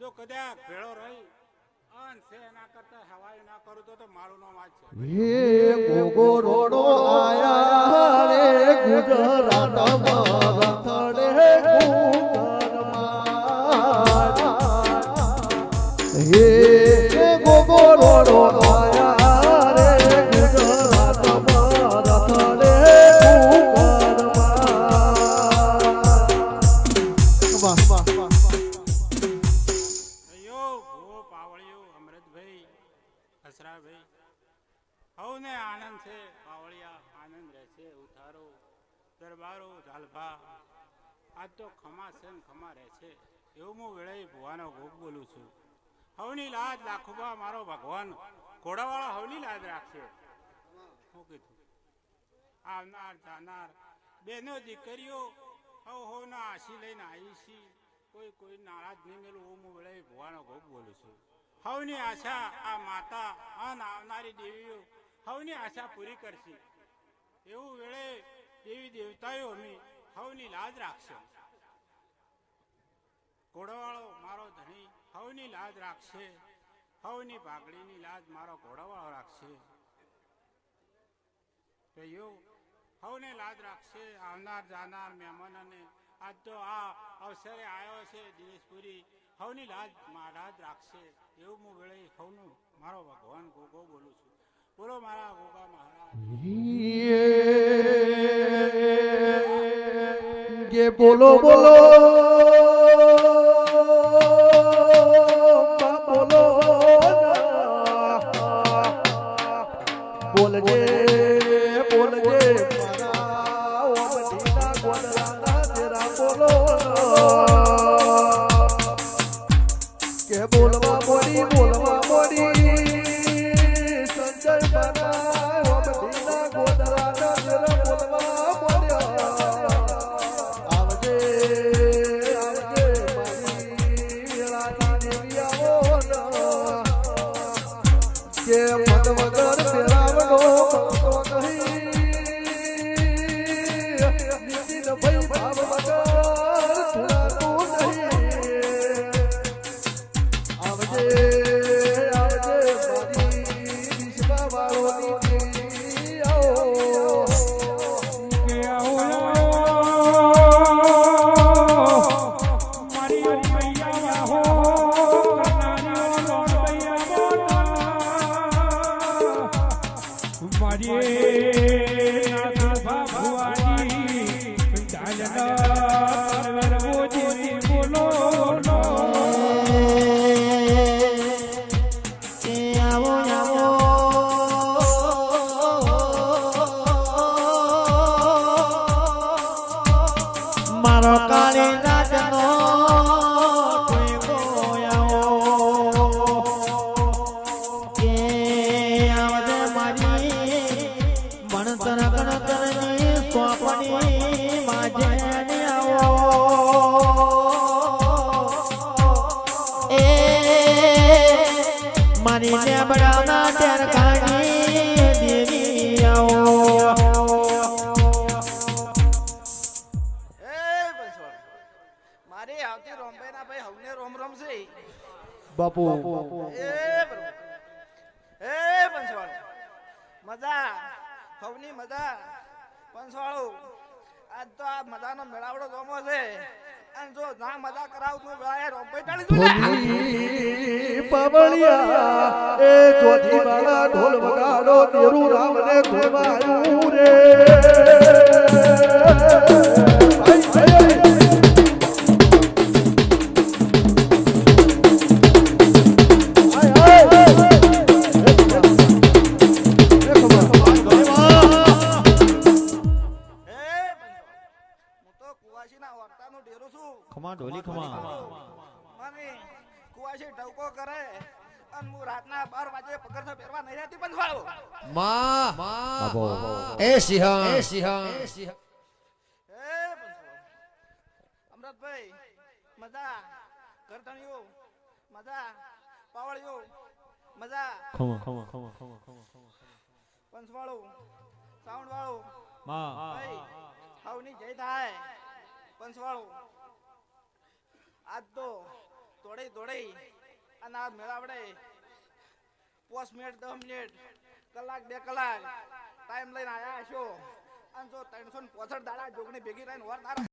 જો કદાચ ભેળો રહી અન છે ના કરતા હવાઈ ના કરું તો મારું નામ આજ છે. હે ગોગો રોડો આયા રે ગુજરાતમાં રખડે ગુગરમાં હે ગોગો રોડો આયા રે ગુજરાતમાં રખડે ગુગરમાં અયો ભો પાવળિયો અમૃતભાઈ હસરાભાઈ હવને આનંદ છે પાવળિયા આનંદ રહેશે ઉતારો દરબારો ઝાલભા આજ તો ખમા છે ને ખમા રહેશે એવું હું વેળાએ ભુવાનો ભોગ બોલું છું. હવની લાજ લાખુબા મારો ભગવાન ઘોડાવાળો હવની લાજ રાખશે. શું કીધું આવનાર જાનાર બેનો દીકરીઓ હવ હોના આશી લઈને આવી છી કોઈ નારાજ નહીં મેલું હું વેળાએ ભુવાનો ભોગ બોલું છું. હવની આશા આ માતા અન આવનારી દેવીઓ હવની આશા પૂરી કરશે એવું વેળે દેવી દેવતાઓ અમે હવની લાજ રાખશે. ઘોડાવાળો મારો ધણી હવની લાજ રાખશે. હવની ભાગડીની લાજ મારો ઘોડાવાળો રાખશે. કયો હવને લાજ રાખશે. આવનાર જાનાર મહેમાનોને આજ તો આ અવસરે આવ્યો છે દિનેશપુરી હવની લાજ લાજ રાખશે એવું હું વેળે હવનું મારો ભગવાન ગોગો બોલું છું. બોલો મારા ગોગા મહારાજ. કે બોલો બોલો બોલો બોલજે બોલજે મારા ઓમડીના ગોદરાના તેરા બોલો કે બોલવા મોડી સંજય મારા ઓમડીના ગોદરાના તેરા બોલવા મોડ્યા આવજે આવજે મારી રાની દેવિયાઓ કે મન વગર તેરાવનો ભક્તો નહીં નીતિન ભઈ ભાવ વગર ધરાતું નહીં આવજે આવજે મારી વિશ્વા વાળોની દેવિયાઓ કે આવો મારી મૈયા હો કરનારીઓ લોણ મૈયા મારી નાથ ભગવાની ચાલના પરવરવોજી બોલો મારો કાળી રાજનો ગોયાઓ કે આવજે મારી ભણતર ગણતરની સોંપણી માજે આવો એ મારી લેબડાના ટેર ખાણી દેવી આવો મારી આવતી રોમભાઈના ભાઈ હવને રોમ રોમ છે બાપુ એ પંચવાળો મજા હવની મજા પંચવાળો આજ તો આ મજાનો મેળાવડો જોમો છે અને જો ના મજા કરાવું તો આ રોમભાઈ ટાળી દઉં પાવળિયા એ જોધી વાળા ઢોલ વગાડો તેરું રામને ધોવાયું રે ખમા ઢોલી ખમા મને કુવાસી ટવકો કરે અને હું રાતના 12 વાગે પગરખા પહેરવા નહીં રહેતી પંચવાળો માં બાબો એ સિંહા અમૃતભાઈ મજા કરતણીઓ મજા પાવળીઓ મજા ખમા પંચવાળો સાઉન્ડ વાળો માં ભાઈ હાવની જય થાય પંચવાળો આજ તો દોડી અને આ મેળાવડે 5 મિનિટ 10 મિનિટ કલાક 2 કલાક ટાઈમ લઈને આયા છો અને જો 365 દાડા જોગણી ભેગી રહીને વર તારા